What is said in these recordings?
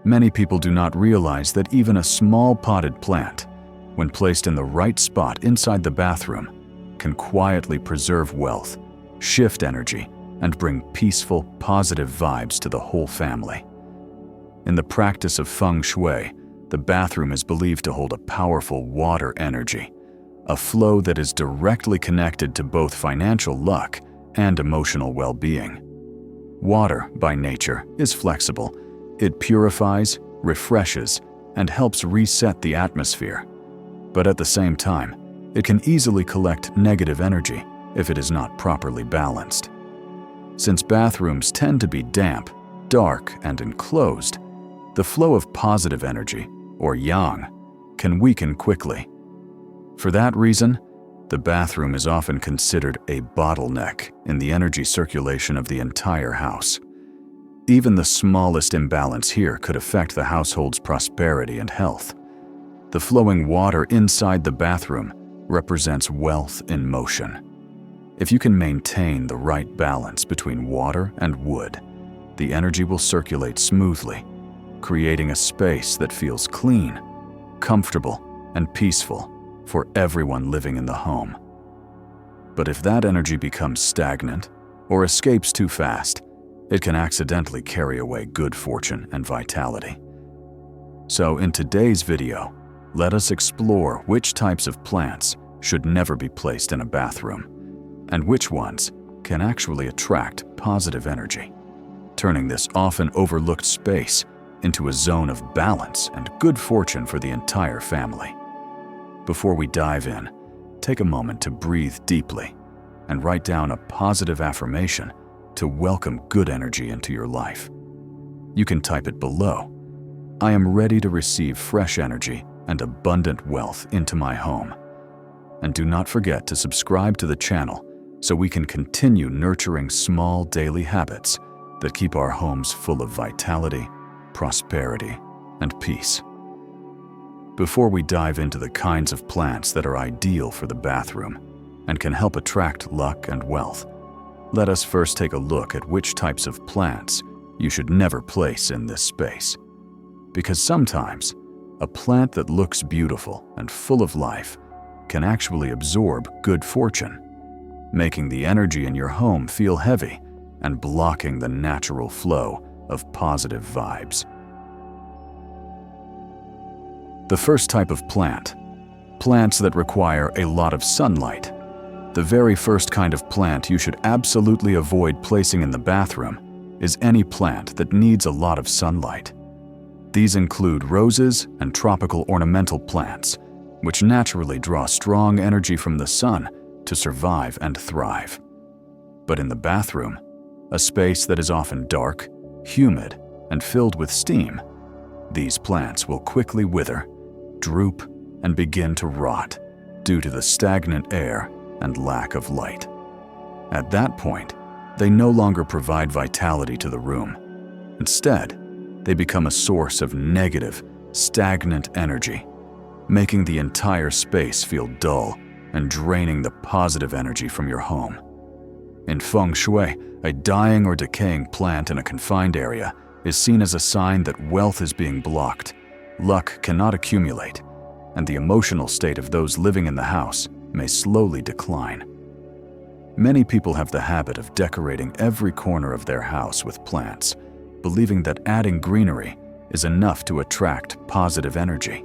Many people do not realize that even a small potted plant, when placed in the right spot inside the bathroom, can quietly preserve wealth, shift energy, and bring peaceful, positive vibes to the whole family. In the practice of Feng Shui, the bathroom is believed to hold a powerful water energy, a flow that is directly connected to both financial luck and emotional well-being. Water, by nature, is flexible. It purifies, refreshes, and helps reset the atmosphere. But at the same time, it can easily collect negative energy if it is not properly balanced. Since bathrooms tend to be damp, dark, and enclosed, the flow of positive energy, or yang, can weaken quickly. For that reason, the bathroom is often considered a bottleneck in the energy circulation of the entire house. Even the smallest imbalance here could affect the household's prosperity and health. The flowing water inside the bathroom represents wealth in motion. If you can maintain the right balance between water and wood, the energy will circulate smoothly, creating a space that feels clean, comfortable, and peaceful for everyone living in the home. But if that energy becomes stagnant or escapes too fast, it can accidentally carry away good fortune and vitality. So in today's video, let us explore which types of plants should never be placed in a bathroom, and which ones can actually attract positive energy, turning this often overlooked space into a zone of balance and good fortune for the entire family. Before we dive in, take a moment to breathe deeply and write down a positive affirmation to welcome good energy into your life. You can type it below. I am ready to receive fresh energy and abundant wealth into my home. And do not forget to subscribe to the channel so we can continue nurturing small daily habits that keep our homes full of vitality, prosperity, and peace. Before we dive into the kinds of plants that are ideal for the bathroom and can help attract luck and wealth, let us first take a look at which types of plants you should never place in this space. Because sometimes, a plant that looks beautiful and full of life can actually absorb good fortune, making the energy in your home feel heavy and blocking the natural flow of positive vibes. The first type of plant, plants that require a lot of sunlight. The very first kind of plant you should absolutely avoid placing in the bathroom is any plant that needs a lot of sunlight. These include roses and tropical ornamental plants, which naturally draw strong energy from the sun to survive and thrive. But in the bathroom, a space that is often dark, humid, and filled with steam, these plants will quickly wither, droop, and begin to rot due to the stagnant air and lack of light. At that point, they no longer provide vitality to the room. Instead, they become a source of negative, stagnant energy, making the entire space feel dull and draining the positive energy from your home. In Feng Shui, a dying or decaying plant in a confined area is seen as a sign that wealth is being blocked, luck cannot accumulate, and the emotional state of those living in the house may slowly decline. Many people have the habit of decorating every corner of their house with plants, believing that adding greenery is enough to attract positive energy.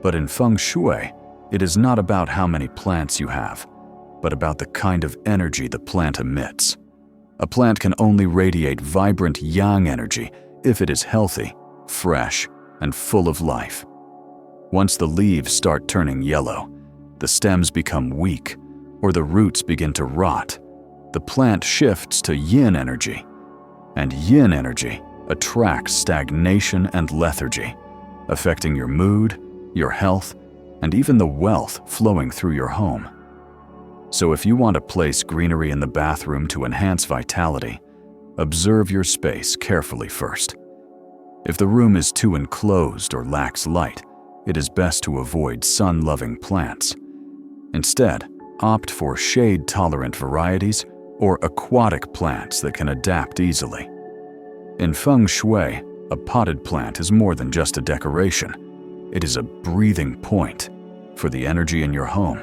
But in Feng Shui, it is not about how many plants you have, but about the kind of energy the plant emits. A plant can only radiate vibrant yang energy if it is healthy, fresh, and full of life. Once the leaves start turning yellow, the stems become weak, or the roots begin to rot, the plant shifts to yin energy. And yin energy attracts stagnation and lethargy, affecting your mood, your health, and even the wealth flowing through your home. So if you want to place greenery in the bathroom to enhance vitality, observe your space carefully first. If the room is too enclosed or lacks light, it is best to avoid sun-loving plants. Instead, opt for shade-tolerant varieties or aquatic plants that can adapt easily. In Feng Shui, a potted plant is more than just a decoration. It is a breathing point for the energy in your home.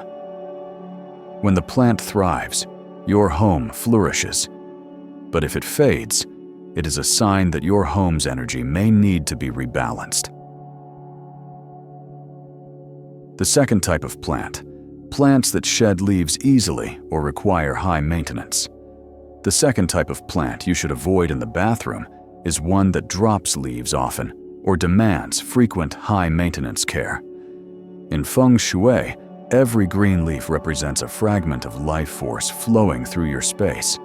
When the plant thrives, your home flourishes. But if it fades, it is a sign that your home's energy may need to be rebalanced. The second type of plant, plants that shed leaves easily or require high maintenance. The second type of plant you should avoid in the bathroom is one that drops leaves often or demands frequent high-maintenance care. In Feng Shui, every green leaf represents a fragment of life force flowing through your space.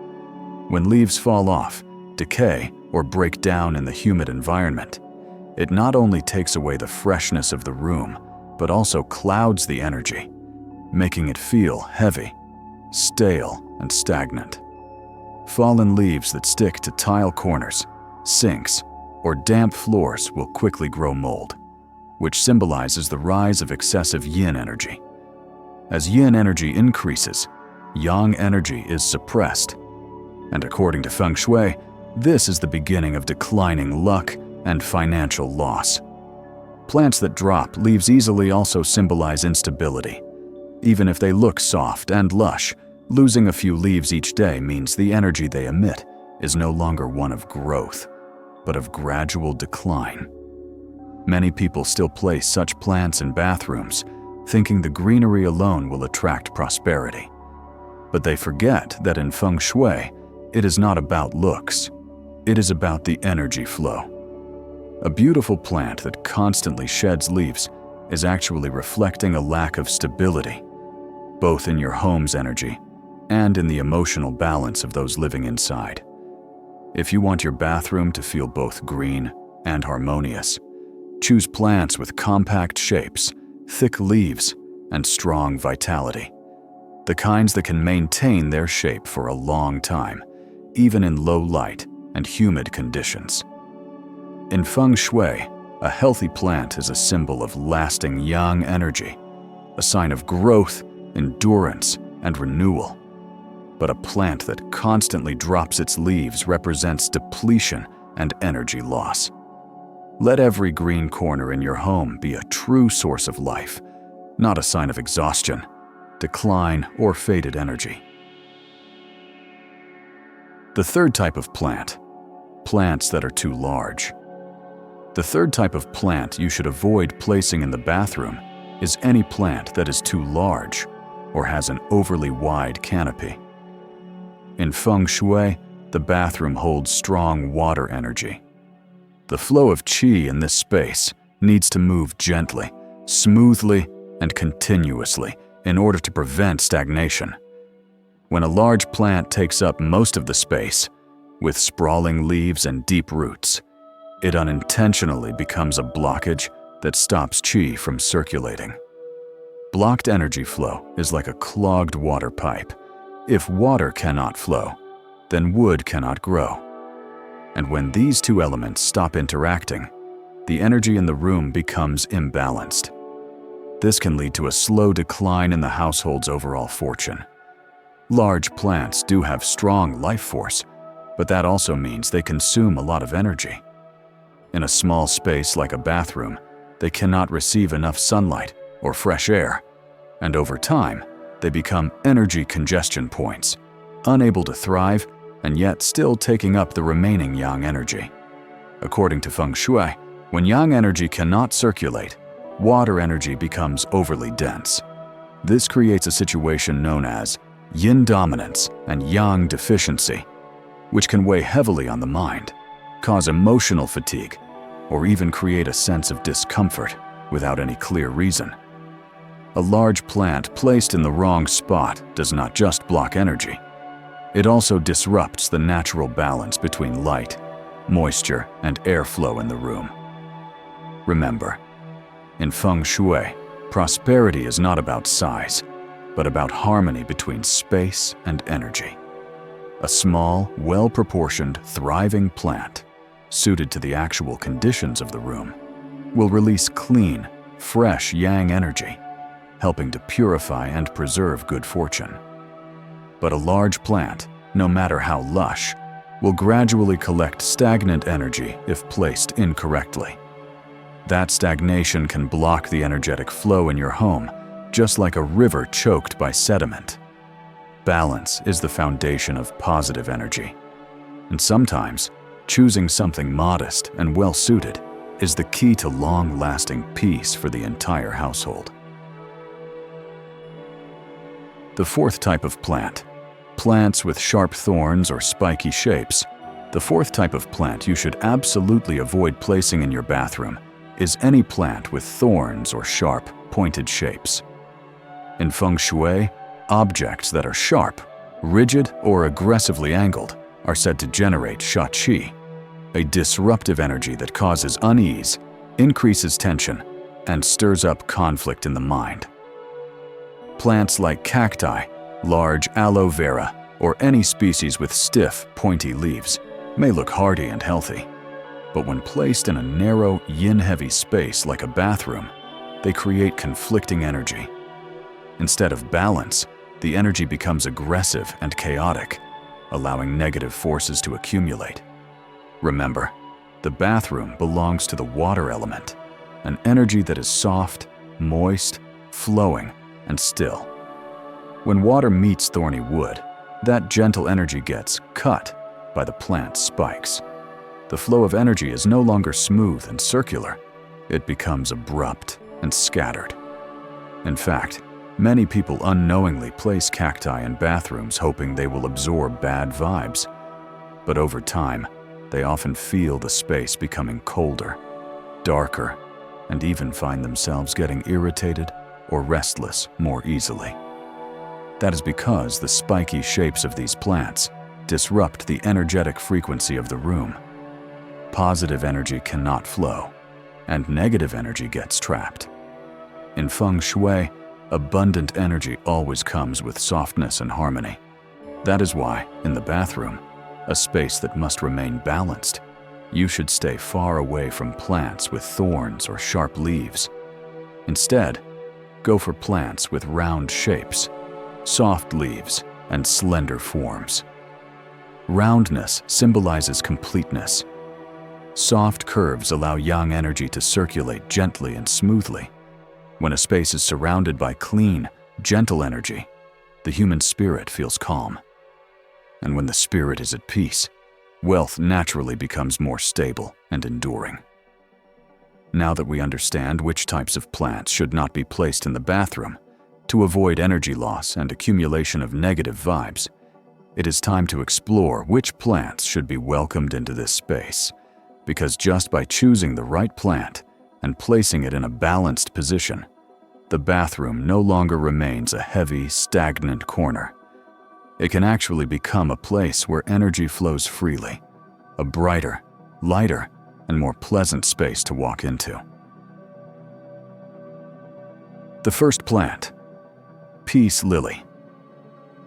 When leaves fall off, decay, or break down in the humid environment, it not only takes away the freshness of the room, but also clouds the energy, making it feel heavy, stale, and stagnant. Fallen leaves that stick to tile corners, sinks, or damp floors will quickly grow mold, which symbolizes the rise of excessive yin energy. As yin energy increases, yang energy is suppressed. And according to Feng Shui, this is the beginning of declining luck and financial loss. Plants that drop leaves easily also symbolize instability. Even if they look soft and lush, losing a few leaves each day means the energy they emit is no longer one of growth, but of gradual decline. Many people still place such plants in bathrooms, thinking the greenery alone will attract prosperity. But they forget that in Feng Shui, it is not about looks. It is about the energy flow. A beautiful plant that constantly sheds leaves is actually reflecting a lack of stability, both in your home's energy and in the emotional balance of those living inside. If you want your bathroom to feel both green and harmonious, choose plants with compact shapes, thick leaves, and strong vitality. The kinds that can maintain their shape for a long time, even in low light and humid conditions. In Feng Shui, a healthy plant is a symbol of lasting yang energy, a sign of growth, endurance, and renewal. But a plant that constantly drops its leaves represents depletion and energy loss. Let every green corner in your home be a true source of life, not a sign of exhaustion, decline, or faded energy. The third type of plant, plants that are too large. The third type of plant you should avoid placing in the bathroom is any plant that is too large or has an overly wide canopy. In Feng Shui, the bathroom holds strong water energy. The flow of qi in this space needs to move gently, smoothly, and continuously in order to prevent stagnation. When a large plant takes up most of the space, with sprawling leaves and deep roots, it unintentionally becomes a blockage that stops qi from circulating. Blocked energy flow is like a clogged water pipe. If water cannot flow, then wood cannot grow. And when these two elements stop interacting, the energy in the room becomes imbalanced. This can lead to a slow decline in the household's overall fortune. Large plants do have strong life force, but that also means they consume a lot of energy. In a small space like a bathroom, they cannot receive enough sunlight or fresh air, and over time, they become energy congestion points, unable to thrive and yet still taking up the remaining yang energy. According to Feng Shui, when yang energy cannot circulate, water energy becomes overly dense. This creates a situation known as yin dominance and yang deficiency, which can weigh heavily on the mind, cause emotional fatigue, or even create a sense of discomfort without any clear reason. A large plant placed in the wrong spot does not just block energy. It also disrupts the natural balance between light, moisture, and airflow in the room. Remember, in Feng Shui, prosperity is not about size, but about harmony between space and energy. A small, well-proportioned, thriving plant, suited to the actual conditions of the room, will release clean, fresh yang energy, helping to purify and preserve good fortune. But a large plant, no matter how lush, will gradually collect stagnant energy if placed incorrectly. That stagnation can block the energetic flow in your home, just like a river choked by sediment. Balance is the foundation of positive energy. And sometimes, choosing something modest and well-suited is the key to long-lasting peace for the entire household. The fourth type of plant, plants with sharp thorns or spiky shapes. The fourth type of plant you should absolutely avoid placing in your bathroom is any plant with thorns or sharp, pointed shapes. In Feng Shui, objects that are sharp, rigid, or aggressively angled are said to generate Qi, a disruptive energy that causes unease, increases tension, and stirs up conflict in the mind. Plants like cacti, large aloe vera, or any species with stiff, pointy leaves may look hardy and healthy, but when placed in a narrow, yin-heavy space like a bathroom, they create conflicting energy. Instead of balance, the energy becomes aggressive and chaotic, allowing negative forces to accumulate. Remember, the bathroom belongs to the water element, an energy that is soft, moist, flowing, and still. When water meets thorny wood, that gentle energy gets cut by the plant's spikes. The flow of energy is no longer smooth and circular. It becomes abrupt and scattered. In fact, many people unknowingly place cacti in bathrooms hoping they will absorb bad vibes. But over time, they often feel the space becoming colder, darker, and even find themselves getting irritated or restless more easily. That is because the spiky shapes of these plants disrupt the energetic frequency of the room. Positive energy cannot flow, and negative energy gets trapped. In Feng Shui, abundant energy always comes with softness and harmony. That is why, in the bathroom, a space that must remain balanced, you should stay far away from plants with thorns or sharp leaves. Instead, go for plants with round shapes, soft leaves, and slender forms. Roundness symbolizes completeness. Soft curves allow yang energy to circulate gently and smoothly. When a space is surrounded by clean, gentle energy, the human spirit feels calm. And when the spirit is at peace, wealth naturally becomes more stable and enduring. Now that we understand which types of plants should not be placed in the bathroom to avoid energy loss and accumulation of negative vibes, it is time to explore which plants should be welcomed into this space, because just by choosing the right plant and placing it in a balanced position, the bathroom no longer remains a heavy, stagnant corner. It can actually become a place where energy flows freely, a brighter, lighter, and more pleasant space to walk into. The first plant, peace lily.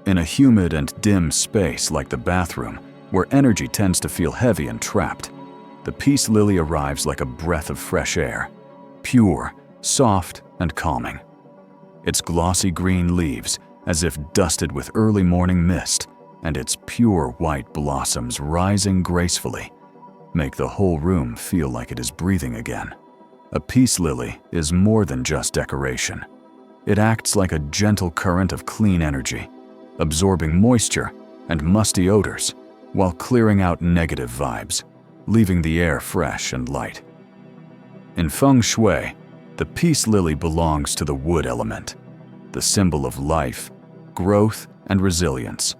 In a humid and dim space like the bathroom, where energy tends to feel heavy and trapped, the peace lily arrives like a breath of fresh air, pure, soft, and calming. Its glossy green leaves, as if dusted with early morning mist, and its pure white blossoms rising gracefully, make the whole room feel like it is breathing again. A peace lily is more than just decoration. It acts like a gentle current of clean energy, absorbing moisture and musty odors while clearing out negative vibes, leaving the air fresh and light. In Feng Shui, the peace lily belongs to the wood element, the symbol of life, growth, and resilience.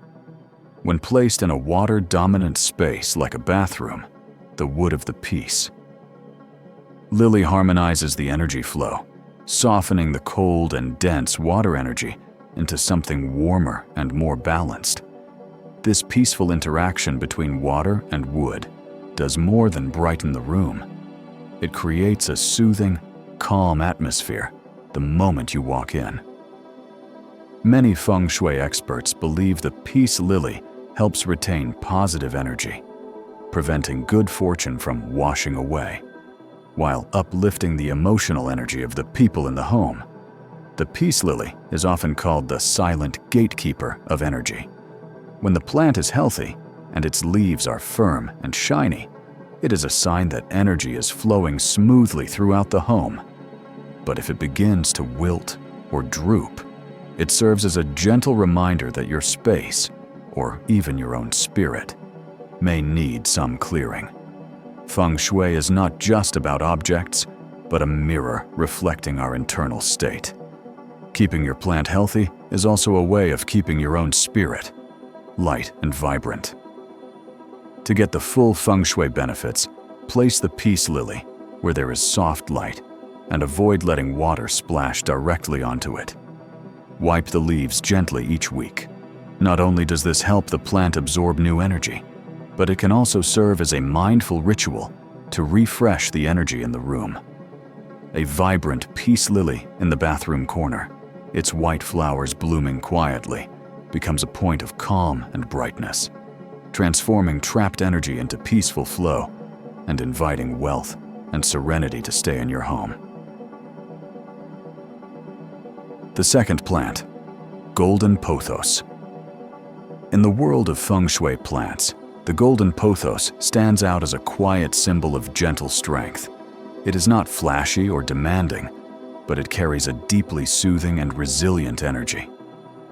When placed in a water-dominant space like a bathroom, the wood of the peace. Lily harmonizes the energy flow, softening the cold and dense water energy into something warmer and more balanced. This peaceful interaction between water and wood does more than brighten the room. It creates a soothing, calm atmosphere the moment you walk in. Many Feng Shui experts believe the peace lily helps retain positive energy, preventing good fortune from washing away, while uplifting the emotional energy of the people in the home. The peace lily is often called the silent gatekeeper of energy. When the plant is healthy, and its leaves are firm and shiny, it is a sign that energy is flowing smoothly throughout the home. But if it begins to wilt or droop, it serves as a gentle reminder that your space, or even your own spirit, may need some clearing. Feng Shui is not just about objects, but a mirror reflecting our internal state. Keeping your plant healthy is also a way of keeping your own spirit light and vibrant. To get the full Feng Shui benefits, place the peace lily where there is soft light and avoid letting water splash directly onto it. Wipe the leaves gently each week. Not only does this help the plant absorb new energy, but it can also serve as a mindful ritual to refresh the energy in the room. A vibrant peace lily in the bathroom corner, its white flowers blooming quietly, becomes a point of calm and brightness, transforming trapped energy into peaceful flow and inviting wealth and serenity to stay in your home. The second plant, golden pothos. In the world of Feng Shui plants, the golden pothos stands out as a quiet symbol of gentle strength. It is not flashy or demanding, but it carries a deeply soothing and resilient energy.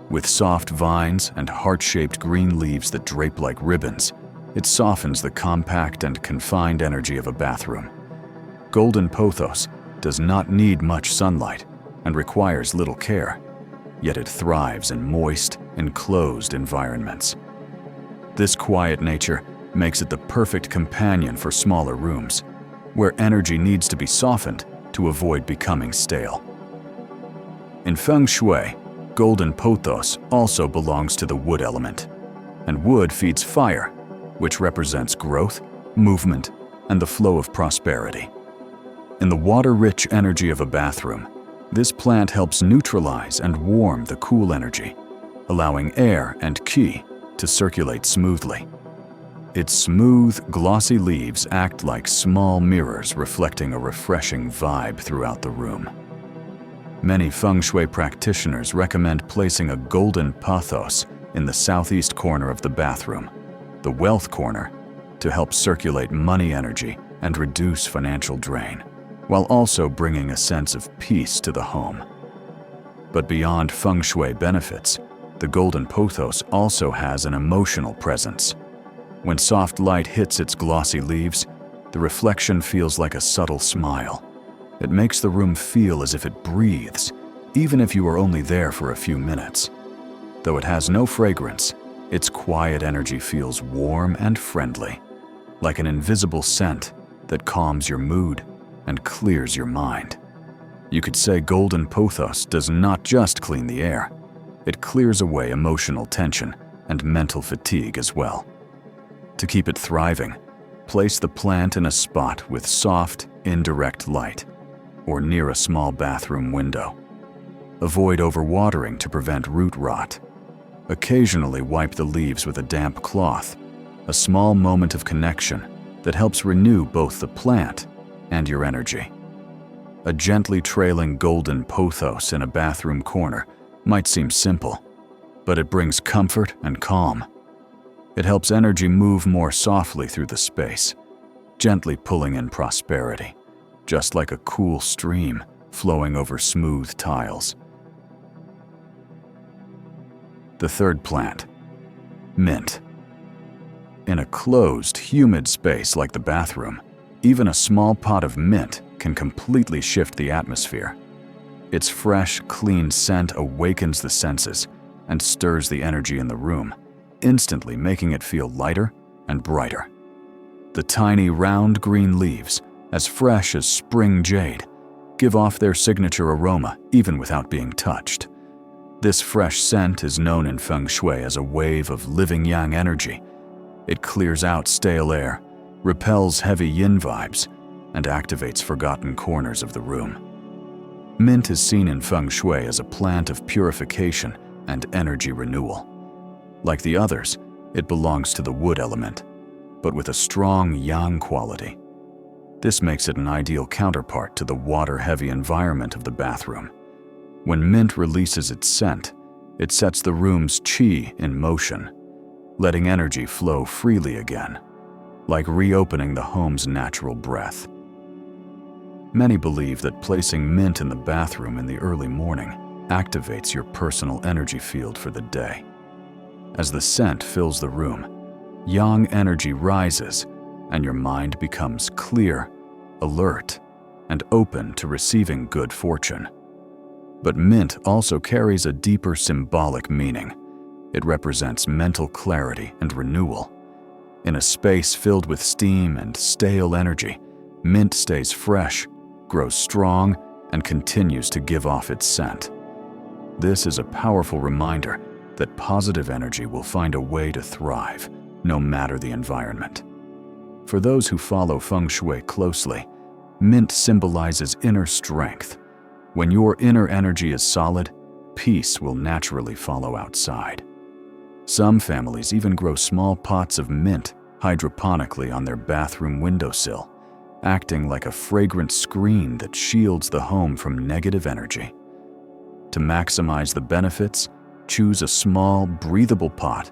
With soft vines and heart-shaped green leaves that drape like ribbons, it softens the compact and confined energy of a bathroom. Golden pothos does not need much sunlight and requires little care, yet it thrives in moist, enclosed environments. This quiet nature makes it the perfect companion for smaller rooms, where energy needs to be softened to avoid becoming stale. In Feng Shui, golden pothos also belongs to the wood element, and wood feeds fire, which represents growth, movement, and the flow of prosperity. In the water-rich energy of a bathroom, this plant helps neutralize and warm the cool energy, allowing air and qi to circulate smoothly. Its smooth, glossy leaves act like small mirrors reflecting a refreshing vibe throughout the room. Many Feng Shui practitioners recommend placing a golden pothos in the southeast corner of the bathroom, the wealth corner, to help circulate money energy and reduce financial drain, while also bringing a sense of peace to the home. But beyond Feng Shui benefits, the golden pothos also has an emotional presence. When soft light hits its glossy leaves, the reflection feels like a subtle smile. It makes the room feel as if it breathes, even if you are only there for a few minutes. Though it has no fragrance, its quiet energy feels warm and friendly, like an invisible scent that calms your mood and clears your mind. You could say golden pothos does not just clean the air, it clears away emotional tension and mental fatigue as well. To keep it thriving, place the plant in a spot with soft, indirect light, or near a small bathroom window. Avoid overwatering to prevent root rot. Occasionally wipe the leaves with a damp cloth, a small moment of connection that helps renew both the plant and your energy. A gently trailing golden pothos in a bathroom corner might seem simple, but it brings comfort and calm. It helps energy move more softly through the space, gently pulling in prosperity, just like a cool stream flowing over smooth tiles. The third plant, mint. In a closed, humid space like the bathroom, even a small pot of mint can completely shift the atmosphere. Its fresh, clean scent awakens the senses and stirs the energy in the room, instantly making it feel lighter and brighter. The tiny, round green leaves, as fresh as spring jade, give off their signature aroma even without being touched. This fresh scent is known in Feng Shui as a wave of living yang energy. It clears out stale air, repels heavy yin vibes, and activates forgotten corners of the room. Mint is seen in Feng Shui as a plant of purification and energy renewal. Like the others, it belongs to the wood element, but with a strong yang quality. This makes it an ideal counterpart to the water-heavy environment of the bathroom. When mint releases its scent, it sets the room's qi in motion. letting energy flow freely again, like reopening the home's natural breath. Many believe that placing mint in the bathroom in the early morning activates your personal energy field for the day. As the scent fills the room, yang energy rises and your mind becomes clear, alert, and open to receiving good fortune. But mint also carries a deeper symbolic meaning. It represents mental clarity and renewal. In a space filled with steam and stale energy, mint stays fresh, grows strong, and continues to give off its scent. This is a powerful reminder that positive energy will find a way to thrive, no matter the environment. For those who follow Feng Shui closely, mint symbolizes inner strength. When your inner energy is solid, peace will naturally follow outside. Some families even grow small pots of mint hydroponically on their bathroom windowsill, acting like a fragrant screen that shields the home from negative energy. To maximize the benefits, choose a small, breathable pot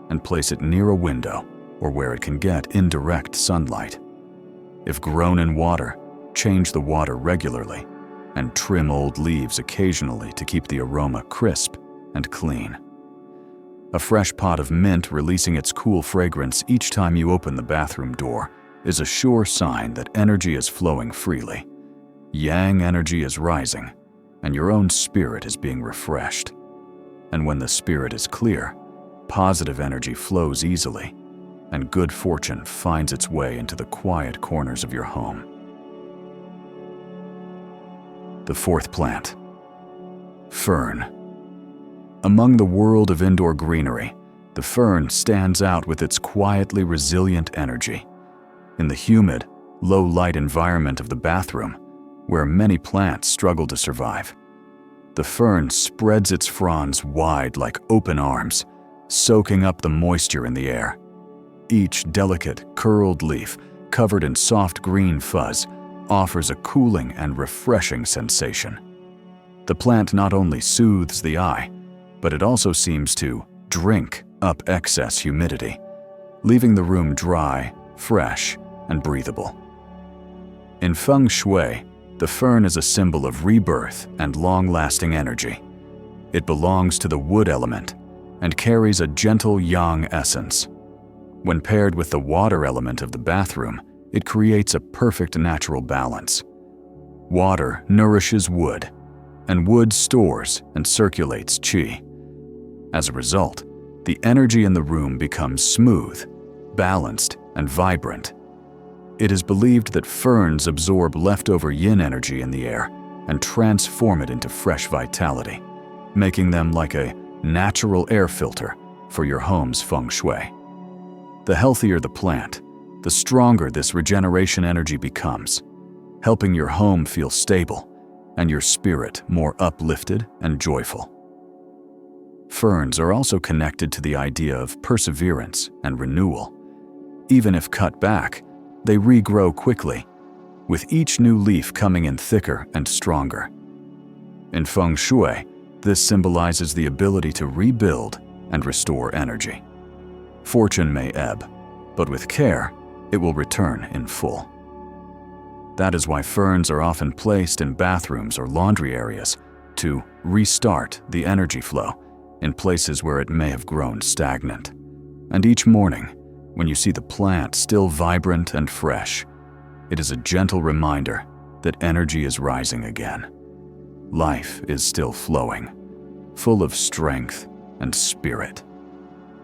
and place it near a window or where it can get indirect sunlight. If grown in water, change the water regularly and trim old leaves occasionally to keep the aroma crisp and clean. A fresh pot of mint releasing its cool fragrance each time you open the bathroom door is a sure sign that energy is flowing freely. Yang energy is rising, and your own spirit is being refreshed. And when the spirit is clear, positive energy flows easily, and good fortune finds its way into the quiet corners of your home. The fourth plant, fern. Among the world of indoor greenery, the fern stands out with its quietly resilient energy. In the humid, low-light environment of the bathroom, where many plants struggle to survive, the fern spreads its fronds wide like open arms, soaking up the moisture in the air. Each delicate, curled leaf, covered in soft green fuzz, offers a cooling and refreshing sensation. The plant not only soothes the eye, but it also seems to drink up excess humidity, leaving the room dry, fresh, and breathable. In Feng Shui, the fern is a symbol of rebirth and long-lasting energy. It belongs to the wood element and carries a gentle yang essence. When paired with the water element of the bathroom, it creates a perfect natural balance. Water nourishes wood, and wood stores and circulates qi. As a result, the energy in the room becomes smooth, balanced, and vibrant. It is believed that ferns absorb leftover yin energy in the air and transform it into fresh vitality, making them like a natural air filter for your home's feng shui. The healthier the plant, the stronger this regeneration energy becomes, helping your home feel stable and your spirit more uplifted and joyful. Ferns are also connected to the idea of perseverance and renewal. Even if cut back, they regrow quickly, with each new leaf coming in thicker and stronger. In Feng Shui, this symbolizes the ability to rebuild and restore energy. Fortune may ebb, but with care, it will return in full. That is why ferns are often placed in bathrooms or laundry areas to restart the energy flow in places where it may have grown stagnant. And each morning, when you see the plant still vibrant and fresh, it is a gentle reminder that energy is rising again. Life is still flowing, full of strength and spirit.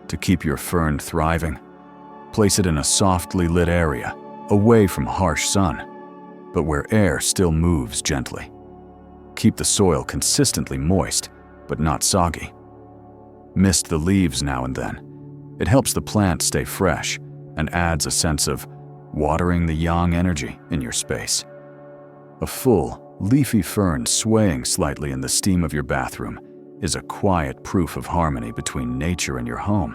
To keep your fern thriving, place it in a softly lit area, away from harsh sun, but where air still moves gently. Keep the soil consistently moist, but not soggy. Mist the leaves now and then. It helps the plant stay fresh and adds a sense of watering the yang energy in your space. A full, leafy fern swaying slightly in the steam of your bathroom is a quiet proof of harmony between nature and your home,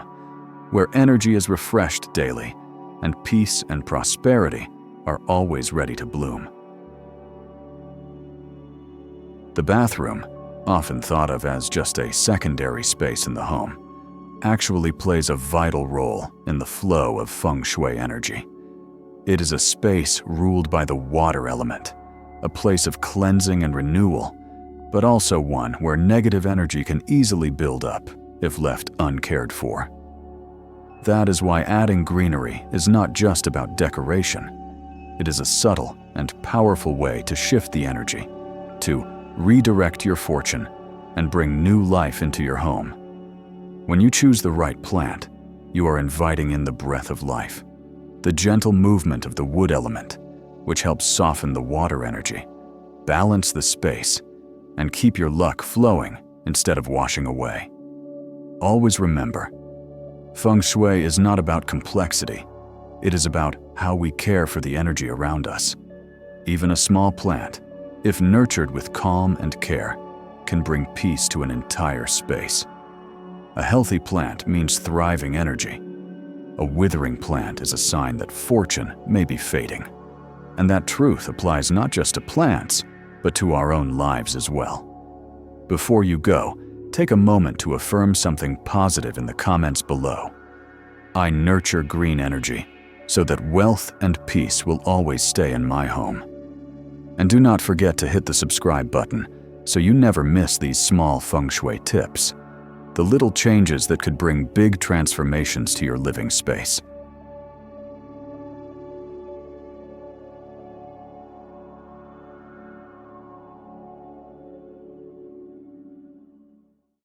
where energy is refreshed daily and peace and prosperity are always ready to bloom. The bathroom, often thought of as just a secondary space in the home, actually plays a vital role in the flow of Feng Shui energy. It is a space ruled by the water element, a place of cleansing and renewal, but also one where negative energy can easily build up if left uncared for. That is why adding greenery is not just about decoration. It is a subtle and powerful way to shift the energy, to redirect your fortune, and bring new life into your home. When you choose the right plant, you are inviting in the breath of life, the gentle movement of the wood element, which helps soften the water energy, balance the space, and keep your luck flowing instead of washing away. Always remember, Feng Shui is not about complexity. It is about how we care for the energy around us. Even a small plant, if nurtured with calm and care, can bring peace to an entire space. A healthy plant means thriving energy. A withering plant is a sign that fortune may be fading. And that truth applies not just to plants, but to our own lives as well. Before you go, take a moment to affirm something positive in the comments below. I nurture green energy so that wealth and peace will always stay in my home. And do not forget to hit the subscribe button so you never miss these small Feng Shui tips, the little changes that could bring big transformations to your living space.